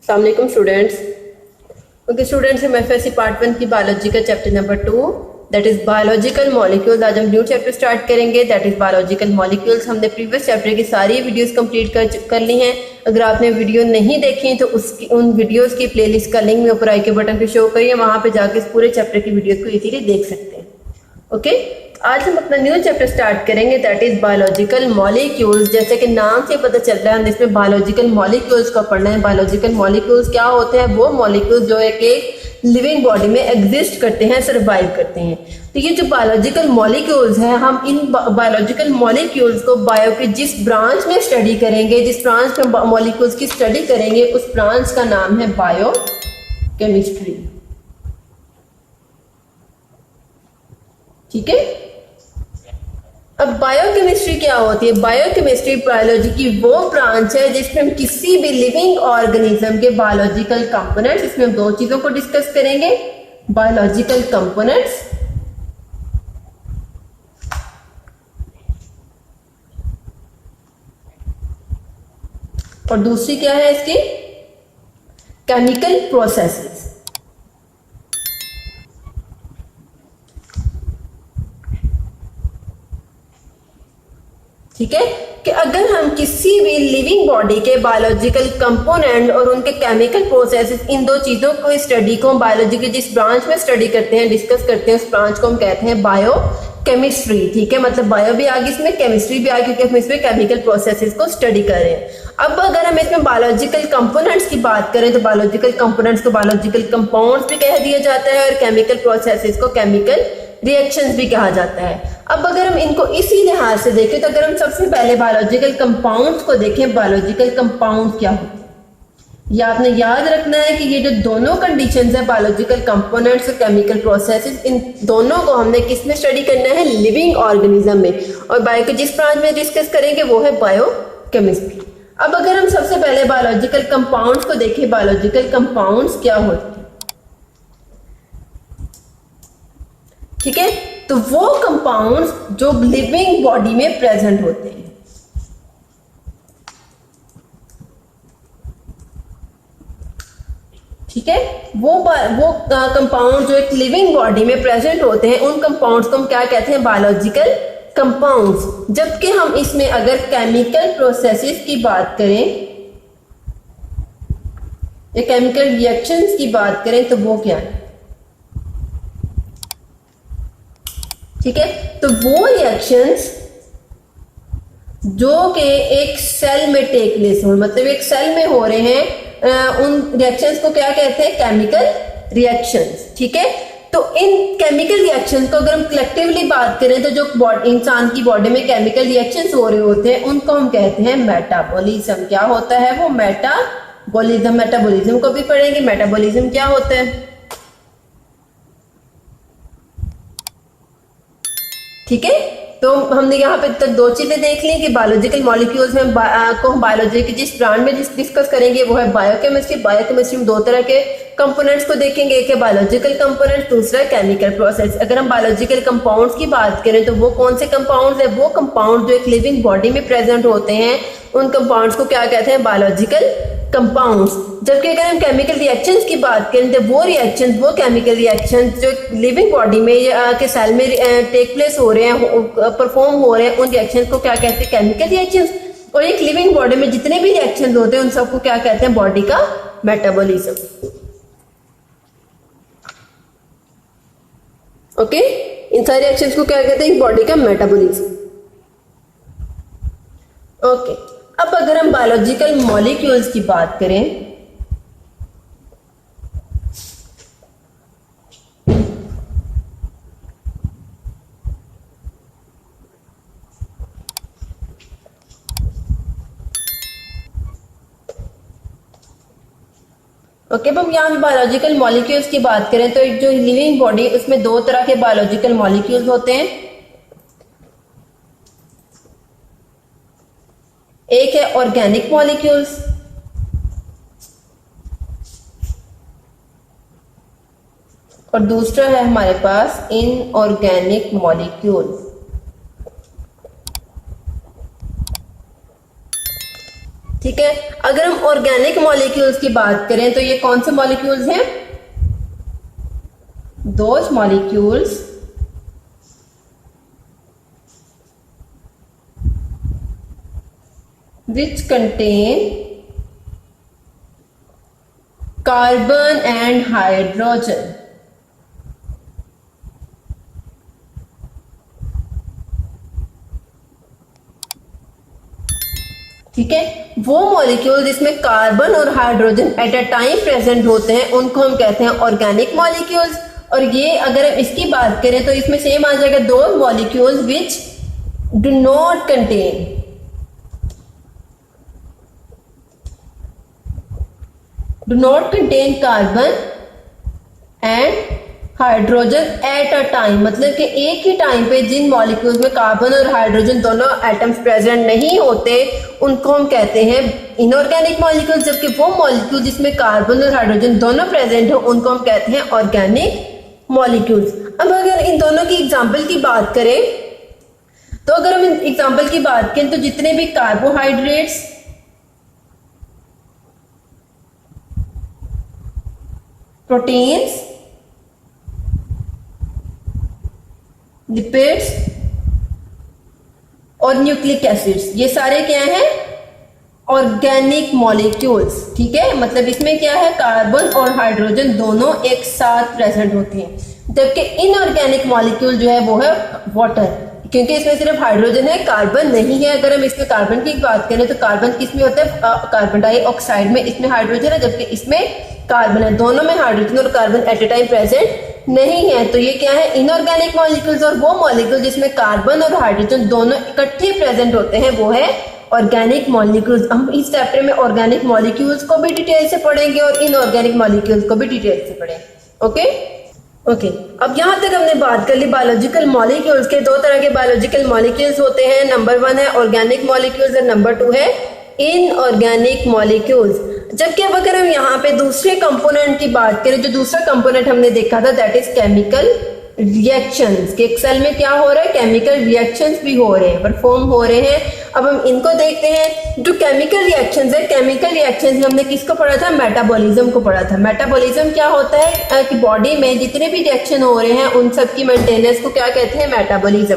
अस्सलाम वालेकुम students. Okay students, हम एफएससी पार्ट 1 की बायोलॉजी का chapter number 2 that is biological molecules आज हम न्यू चैप्टर स्टार्ट करेंगे दैट इज बायोलॉजिकल मॉलिक्यूल्स। हमने प्रीवियस चैप्टर की सारी वीडियोस कंप्लीट कर ली हैं। अगर आपने वीडियो नहीं देखी तो उसकी उन वीडियोस की प्लेलिस्ट का लिंक मैं ऊपर आई के बटन पे शो करिए, वहां पे जाके इस पूरे चैप्टर की वीडियोस को इजीली देख सकते हैं। ओके आज हम अपना न्यू चैप्टर स्टार्ट करेंगे दैट इज बायोलॉजिकल मॉलिक्यूल्स। जैसे कि नाम से पता चल रहा है हम इसमें बायोलॉजिकल मॉलिक्यूल्स को पढ़ना है। बायोलॉजिकल मॉलिक्यूल्स क्या होते हैं? वो मॉलिक्यूल्स जो एक लिविंग बॉडी में एग्जिस्ट करते हैं, सर्वाइव करते हैं। तो ये जो बायोलॉजिकल मॉलिक्यूल्स हैं, हम इन बायोलॉजिकल मॉलिक्यूल्स को बायो के जिस ब्रांच में स्टडी करेंगे, जिस ब्रांच में मॉलिक्यूल्स की स्टडी करेंगे, उस ब्रांच का नाम है बायो केमिस्ट्री। ठीक है। अब बायोकेमिस्ट्री क्या होती है? बायोकेमिस्ट्री बायोलॉजी की वो ब्रांच है जिसमें हम किसी भी लिविंग ऑर्गेनिज्म के बायोलॉजिकल कंपोनेंट्स, इसमें हम दो चीजों को डिस्कस करेंगे, बायोलॉजिकल कंपोनेंट्स और दूसरी क्या है इसकी? Chemical processes. ठीक है कि अगर हम किसी भी लिविंग बॉडी के बायोलॉजिकल कंपोनेंट और उनके केमिकल प्रोसेसेस, इन दो चीजों को स्टडी को बायोलॉजी के जिस ब्रांच में स्टडी करते हैं, डिस्कस करते हैं, उस ब्रांच को हम कहते हैं बायो केमिस्ट्री। ठीक है, मतलब बायो भी आ गई इसमें, केमिस्ट्री भी आ गई, क्योंकि हम इसमें केमिकल प्रोसेसेस को स्टडी कर रहे हैं। अब अगर हम इसमें बायोलॉजिकल कंपोनेंट्स की बात करें तो बायोलॉजिकल कंपोनेंट्स को बायोलॉजिकल कंपाउंड्स भी कह दिया जाता है और केमिकल प्रोसेसेस को केमिकल रिएक्शंस भी कहा जाता है। अब अगर हम इनको इसी लिहाज से देखें तो अगर हम सबसे पहले बायोलॉजिकल कंपाउंड्स को देखें, बायोलॉजिकल कंपाउंड क्या होते हैं? ये आपने याद रखना है कि ये जो दोनों कंडीशंस है, बायोलॉजिकल कंपोनेंट्स और केमिकल प्रोसेसेस, इन दोनों को हमने किस में स्टडी करना है? लिविंग ऑर्गेनिज्म में। और बायो के जिस ब्रांच में डिस्कस करेंगे वो है बायो केमिस्ट्री। अब अगर हम सबसे पहले बायोलॉजिकल कंपाउंड्स को देखें, बायोलॉजिकल कंपाउंड्स क्या होते हैं? ठीक है, तो वो कंपाउंड्स जो लिविंग बॉडी में प्रेजेंट होते हैं। ठीक है, वो कंपाउंड जो एक लिविंग बॉडी में प्रेजेंट होते हैं, उन कंपाउंड्स को हम क्या कहते हैं? Biological compounds. जबकि हम इसमें अगर केमिकल प्रोसेसेस की बात करें या केमिकल रिएक्शंस की बात करें तो वो क्या है? ठीक है, तो वो रिएक्शंस जो कि एक सेल में टेक प्लेस हो, मतलब एक सेल में हो रहे हैं, उन रिएक्शंस को क्या कहते हैं? Chemical reactions. ठीक है, तो इन केमिकल रिएक्शंस को अगर हम कलेक्टिवली बात करें तो जो इंसान की बॉडी में केमिकल रिएक्शंस हो रहे होते हैं उनको हम कहते हैं मेटाबॉलिज्म। क्या होता है वो? मेटाबॉलिज्म। मेटाबॉलिज्म को भी पढ़ेंगे। मेटाबॉलिज्म क्या होता है? ठीक है, तो हमने यहाँ पे तक दो चीजें देख ली कि बायोलॉजिकल मॉलिक्यूल्स में को हम बायोलॉजी के जिस ब्रांच में डिस्कस करेंगे वो है बायोकेमिस्ट्री। बायोकेमिस्ट्री में दो तरह के कंपोनेंट्स को देखेंगे, एक है बायोलॉजिकल कंपोनेंट्स, दूसरा केमिकल प्रोसेस। अगर हम बायोलॉजिकल कंपाउंड्स की बात करें तो वो कौन से कंपाउंड्स है? वो कंपाउंड जो एक लिविंग बॉडी में प्रेजेंट होते हैं, उन कंपाउंड्स को क्या कहते हैं? Biological compounds. जबकि अगर हम केमिकल रिएक्शंस की बात करें तो वो रिएक्शंस, वो केमिकल रिएक्शंस जो लिविंग बॉडी में या के सेल में टेक प्लेस हो रहे हैं, परफॉर्म हो रहे हैं, उन रिएक्शंस को क्या कहते हैं? Chemical reactions. और एक लिविंग बॉडी में जितने भी रिएक्शंस होते हैं उन सबको क्या कहते हैं? बॉडी का मेटाबॉलिज्म। ओके, इन सारे रिएक्शंस को क्या कहते हैं? बॉडी का मेटाबॉलिज्म। ओके, अब अगर हम बायोलॉजिकल मॉलिक्यूल्स की बात करें ओके, अब हम यहाँ पे बायोलॉजिकल मॉलिक्यूल्स की बात करें तो एक जो लिविंग बॉडी, उसमें दो तरह के बायोलॉजिकल मॉलिक्यूल्स होते हैं। एक है ऑर्गेनिक मॉलिक्यूल्स और दूसरा है हमारे पास इनऑर्गेनिक मॉलिक्यूल्स। ठीक है। अगर हम ऑर्गेनिक मॉलिक्यूल्स की बात करें तो ये कौन से मॉलिक्यूल्स हैं? Those molecules which contain carbon and hydrogen. ठीक है, वो मॉलिक्यूल जिसमें कार्बन और hydrogen at a time present होते हैं उनको हम कहते हैं ऑर्गेनिक मॉलिक्यूल्स। और ये अगर हम इसकी बात करें तो इसमें सेम आ जाएगा दो molecules which do not contain carbon and hydrogen at a time, मतलब कि एक ही टाइम पे जिन मॉलिक्यूल्स में कार्बन और हाइड्रोजन दोनों एटम्स प्रेजेंट नहीं होते उनको हम कहते हैं इनऑर्गेनिक मॉलिक्यूल्स, जबकि वो मॉलिक्यूल जिसमें कार्बन और हाइड्रोजन दोनों प्रेजेंट हो उनको हम कहते हैं ऑर्गेनिक मॉलिक्यूल्स। अब अगर इन दोनों की एग्जाम्पल की बात करें तो अगर हम एग्जाम्पल की बात करें तो जितने भी कार्बोहाइड्रेट्स, प्रोटीन्स, लिपिड्स और न्यूक्लिक एसिड्स, ये सारे क्या हैं? Organic molecules. ठीक है, मतलब इसमें क्या है? कार्बन और हाइड्रोजन दोनों एक साथ प्रेजेंट होते हैं, जबकि इनऑर्गेनिक मॉलिक्यूल जो है वो है वाटर, क्योंकि इसमें सिर्फ हाइड्रोजन है, कार्बन नहीं है। अगर हम इसमें कार्बन की बात करें तो कार्बन किस में होता है? कार्बन डाइऑक्साइड में, इसमें हाइड्रोजन है जबकि इसमें कार्बन है। दोनों में हाइड्रोजन और carbon at a time present नहीं है, तो ये क्या है? Inorganic molecules. और वो मॉलिक्यूल जिसमें कार्बन और हाइड्रोजन दोनों इकट्ठे प्रेजेंट होते हैं वो है ऑर्गेनिक मॉलिक्यूल्स। हम इस चैप्टर में ऑर्गेनिक मॉलिक्यूल्स को भी डिटेल से पढ़ेंगे और इनऑर्गेनिक मॉलिक्यूल्स को भी डिटेल से पढ़ेंगे। ओके, अब यहाँ तक हमने बात कर ली बायोलॉजिकल मॉलिक्यूल्स के। दो तरह के बायोलॉजिकल मॉलिक्यूल्स होते हैं, नंबर 1 है ऑर्गेनिक मॉलिक्यूल्स और नंबर 2 है इनऑर्गेनिक मॉलिक्यूल्स। जबकि अब अगर हम यहाँ पे दूसरे कंपोनेंट की बात करें, जो दूसरा कंपोनेंट हमने देखा था दैट इज केमिकल रिएक्शंस, कि एक सेल में क्या हो रहा है? केमिकल रिएक्शंस भी हो रहे हैं, परफॉर्म हो रहे हैं। अब हम इनको देखते हैं। जो केमिकल रिएक्शंस है, केमिकल रिएक्शंस में हमने किसको पढ़ा था? मेटाबॉलिज्म को पढ़ा था। मेटाबॉलिज्म क्या होता है कि बॉडी में जितने भी रिएक्शन हो रहे हैं उन सब की मेंटेनेंस को क्या कहते हैं? मेटाबॉलिज्म।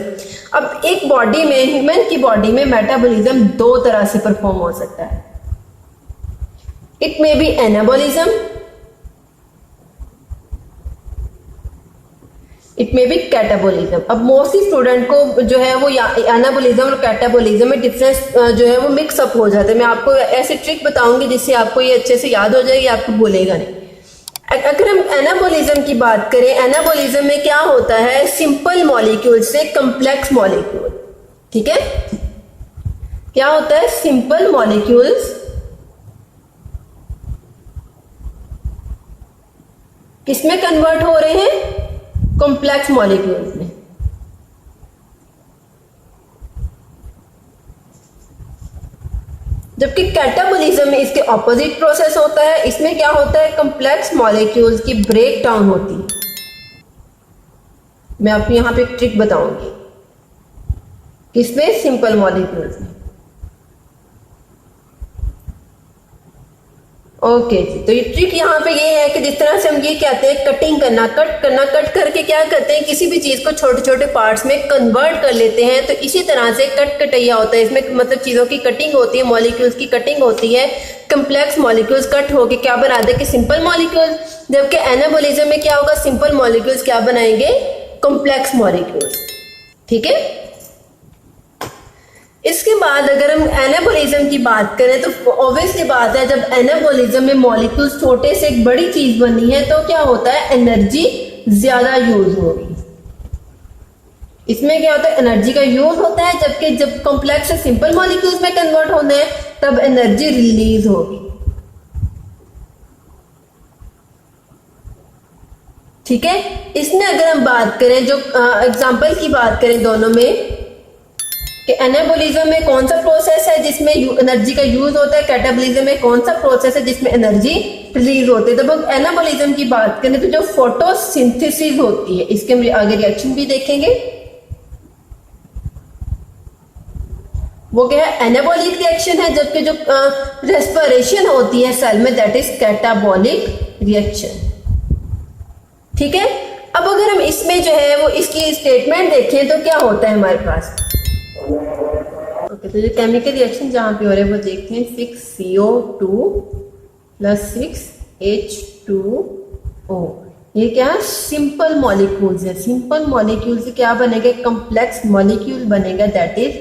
अब एक बॉडी में, ह्यूमन की बॉडी में मेटाबॉलिज्म दो तरह से परफॉर्म हो सकता है। It may be anabolism, it may be catabolism. अब मोस्टली स्टूडेंट को जो है वो एनाबॉलिज्म और कैटाबॉलिज्म में डिफरेंस जो है वो मिक्स अप हो जाता है। मैं आपको ऐसे ट्रिक बताऊंगी जिससे आपको ये अच्छे से याद हो जाएगी, आपको भूलेगा नहीं। अगर हम एनाबॉलिज्म की बात करें, एनाबॉलिज्म में क्या होता है? सिंपल मॉलिक्यूल से कॉम्प्लेक्स मॉलिक्यूल। ठीक है, क्या होता है? सिंपल मॉलिक्यूल्स किसमें कन्वर्ट हो रहे हैं? कॉम्प्लेक्स मॉलिक्यूल्स में। जबकि कैटाबॉलिज्म में इसके ऑपोजिट प्रोसेस होता है। इसमें क्या होता है? कॉम्प्लेक्स मॉलिक्यूल्स की ब्रेक डाउन होती है। मैं आपको यहां पे एक ट्रिक बताऊंगी। किसमें? सिंपल मॉलिक्यूल्स में। ओके जी, तो ये ट्रिक यहाँ पे ये है कि जिस तरह से हम ये कहते हैं कटिंग करना, कट करना, कट करके क्या करते हैं? किसी भी चीज को छोटे छोटे पार्ट्स में कन्वर्ट कर लेते हैं। तो इसी तरह से कट कटैया होता है, इसमें मतलब चीजों की कटिंग होती है, मॉलिक्यूल्स की कटिंग होती है। कम्प्लेक्स मॉलिक्यूल्स कट होके क्या बना देंगे? Simple molecules. जबकि एनाबॉलिज्म में क्या होगा? सिंपल मॉलिक्यूल्स क्या बनाएंगे? Complex molecules. ठीक है, इसके बाद अगर हम एनाबॉलिज्म की बात करें तो ऑब्वियसली बात है, जब एनाबॉलिज्म में मॉलिक्यूल्स छोटे से एक बड़ी चीज बनी है तो क्या होता है? एनर्जी ज्यादा यूज होगी। इसमें क्या होता है? एनर्जी का यूज होता है। जबकि जब कॉम्प्लेक्स से सिंपल मॉलिक्यूल्स में कन्वर्ट होने हैं तब एनर्जी रिलीज होगी। ठीक है, इसमें अगर हम बात करें, जो एग्जांपल की बात करें दोनों में, कि एनाबॉलिज्म में कौन सा प्रोसेस है जिसमें एनर्जी का यूज होता है, कैटाबॉलिज्म में कौन सा प्रोसेस है जिसमें एनर्जी रिलीज होती है। जब हम एनाबॉलिज्म की बात करें तो जो फोटोसिंथेसिस होती है, इसके हम आगे रिएक्शन भी देखेंगे। वो क्या है, एनाबॉलिक रिएक्शन है, जबकि जो रेस्पिरेशन होती है सेल में दैट इज कैटाबॉलिक रिएक्शन। ठीक है, अब अगर हम इसमें जो है वो इसकी स्टेटमेंट देखें तो क्या होता है हमारे पास। ओके, तो जो केमिकल रिएक्शन जहां पे हो रहा है वो देखते हैं, 6CO2 प्लस 6H2O। ये क्या है, सिंपल मॉलिक्यूल्स है। सिंपल मॉलिक्यूल से क्या बनेगा, कॉम्प्लेक्स मॉलिक्यूल बनेगा that is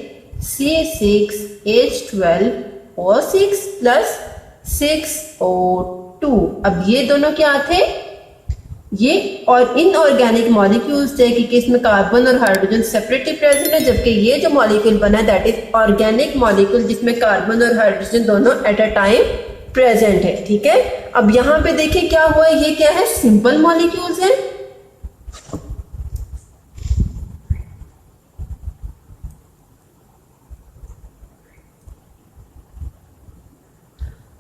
C6H12O6 plus 6O2। अब ये दोनों क्या थे, ये और इनऑर्गेनिक मॉलिक्यूल्स थे कि इसमें कार्बन और हाइड्रोजन सेपरेटली प्रेजेंट है, जबकि ये जो मॉलिक्यूल बना दैट इज ऑर्गेनिक मॉलिक्यूल जिसमें कार्बन और हाइड्रोजन दोनों एट अ टाइम प्रेजेंट है। ठीक है, अब यहां पे देखिए क्या हुआ, ये क्या है, सिंपल मॉलिक्यूल्स है।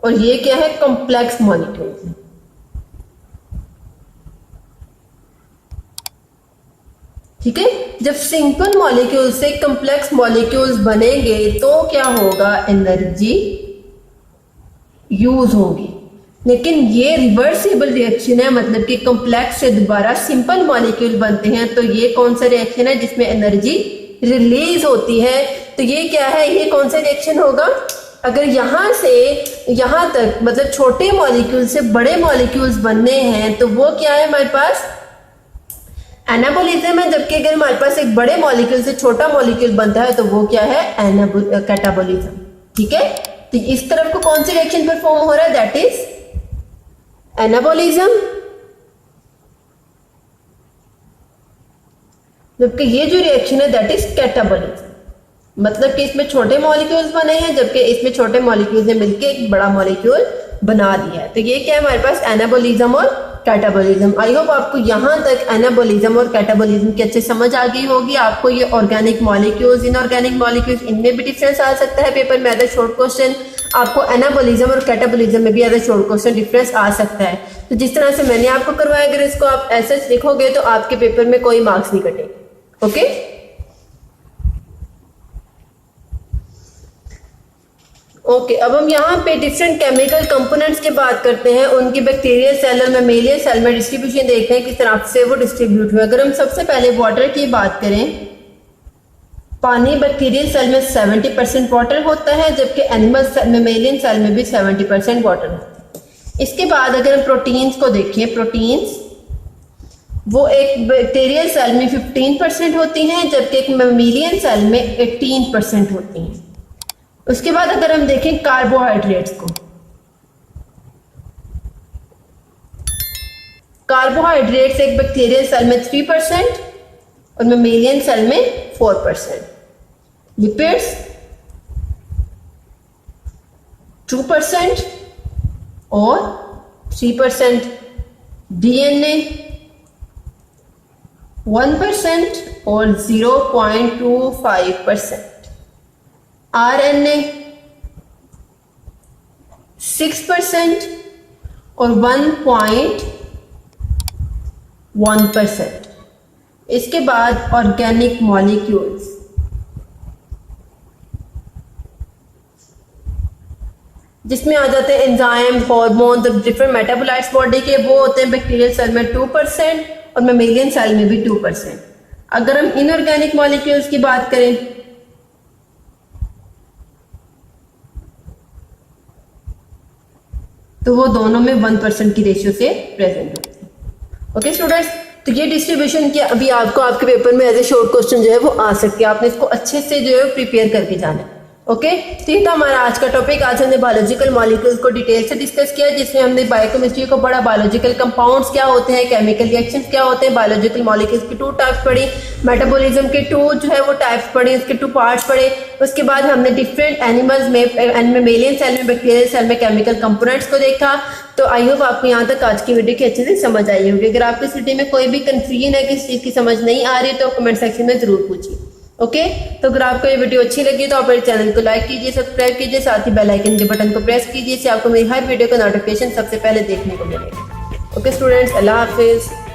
और ये क्या है, कॉम्प्लेक्स मॉलिक्यूल्स है। ठीक है, जब सिंपल मॉलिक्यूल से कॉम्प्लेक्स मॉलिक्यूल्स बनेंगे तो क्या होगा, एनर्जी यूज होगी। लेकिन ये रिवर्सिबल रिएक्शन है, मतलब कि कॉम्प्लेक्स से दोबारा सिंपल मॉलिक्यूल बनते हैं, तो ये कौन सा रिएक्शन है जिसमें एनर्जी रिलीज होती है। तो ये क्या है, ये कौन सा रिएक्शन होगा, अगर यहां से यहां तक मतलब छोटे मॉलिक्यूल से बड़े मॉलिक्यूल्स बनने हैं तो वो क्या है हमारे पास, एनाबोलिज्म है। जबकि अगर हमारे पास एक बड़े मॉलिक्यूल से छोटा मॉलिक्यूल बनता है तो वो क्या है, कैटाबोलिज्म। ठीक है, तो इस तरफ को कौन सी रिएक्शन परफॉर्म हो रहा है, दैट इज एनाबोलिज्म। जबकि ये जो रिएक्शन है दैट इज कैटाबोलिज्म, मतलब कि इसमें छोटे मॉलिक्यूल्स बने हैं जबकि इसमें छोटे मॉलिक्यूल्स ने मिलकर एक बड़ा मॉलिक्यूल बना दिया है। तो ये क्या है हमारे पास, एनाबोलिज्म और कैटाबोलिज्म। आई होप आपको यहाँ तक एनाबोलिज्म और कैटाबोलिज्म की अच्छे समझ आ गई होगी। आपको ये ऑर्गेनिक मॉलिक्यूल्स, इनऑर्गेनिक मॉलिक्यूल्स, इनमें भी डिफरेंस आ सकता है पेपर में एज अ शॉर्ट क्वेश्चन। आपको एनाबोलिज्म और कैटाबोलिज्म में भी as a short question difference आ सकता है। तो जिस तरह से मैंने आपको करवाया, अगर इसको आप ऐसे लिखोगे तो आपके पेपर में कोई मार्क्स नहीं कटेंगे। ओके, ओके, अब हम यहाँ पे डिफरेंट केमिकल कंपोनेंट्स की बात करते हैं, उनकी बैक्टीरियल सेल और मैमेलियल सेल में डिस्ट्रीब्यूशन देखते हैं किस तरह से वो डिस्ट्रीब्यूट हुए। अगर हम सबसे पहले वाटर की बात करें, पानी बैक्टीरियल सेल में 70% वाटर होता है, जबकि एनिमल सेल, मैमेलियन सेल में भी 70% वाटर होता है। इसके बाद अगर हम प्रोटीन्स को देखें, प्रोटीन्स वो एक बैक्टीरियल सेल में 15% होती हैं, जबकि एक मैमेलियन सेल में 18% होती हैं। उसके बाद अगर हम देखें कार्बोहाइड्रेट्स को, कार्बोहाइड्रेट्स एक बैक्टीरियल सेल में 3% और मैमेलियन सेल में 4%। लिपिड्स 2% और 3%। डीएनए 1% और 0.25%। आरएनए 6% और 1.1%। इसके बाद ऑर्गेनिक मॉलिक्यूल्स, जिसमें आ जाते हैं enzyme, hormone, different metabolites body के, वो होते हैं बैक्टीरियल सेल में 2% और मैमेलियन सेल में भी 2%। अगर हम इनऑर्गेनिक मॉलिक्यूल्स की बात करें तो वो दोनों में 1% की रेशियो से प्रेजेंट होते हैं। ओके स्टूडेंट्स, तो ये डिस्ट्रीब्यूशन की अभी आपको आपके पेपर में एज ए शॉर्ट क्वेश्चन जो है वो आ सकती है। आपने इसको अच्छे से जो है प्रिपेयर करके जाना है। ओके, तो ये था हमारा आज का टॉपिक। आज हमने बायोलॉजिकल मॉलिक्यूल्स को डिटेल से डिस्कस किया, जिसमें हमने बायोकेमिस्ट्री को पढ़ा, बायोलॉजिकल कंपाउंड्स क्या होते हैं, केमिकल रिएक्शंस क्या होते हैं, बायोलॉजिकल मॉलिक्यूल्स की 2 टाइप्स पढ़ी, मेटाबॉलिज्म के 2 जो है वो टाइप्स पढ़ी, उसके 2 पार्ट्स पढ़े। उसके बाद हमने डिफरेंट एनिमल्स में, मैमेलियन सेल में, बैक्टीरियल सेल में केमिकल कंपोनेंट्स को देखा। तो आई होप आपको यहाँ तक आज की वीडियो की अच्छे से समझ आई होगी। अगर आपको इस वीडियो में कोई भी कंफ्यूजन है, किसी चीज़ की समझ नहीं आ रही, तो कमेंट सेक्शन में जरूर पूछिए। ओके, तो अगर आपको ये वीडियो अच्छी लगी तो आप मेरे चैनल को लाइक कीजिए, सब्सक्राइब कीजिए, साथ ही बेल आइकन के बटन को प्रेस कीजिए, इससे आपको मेरी हर वीडियो का नोटिफिकेशन सबसे पहले देखने को मिलेगा। ओके स्टूडेंट्स, अल्लाह हाफिज़।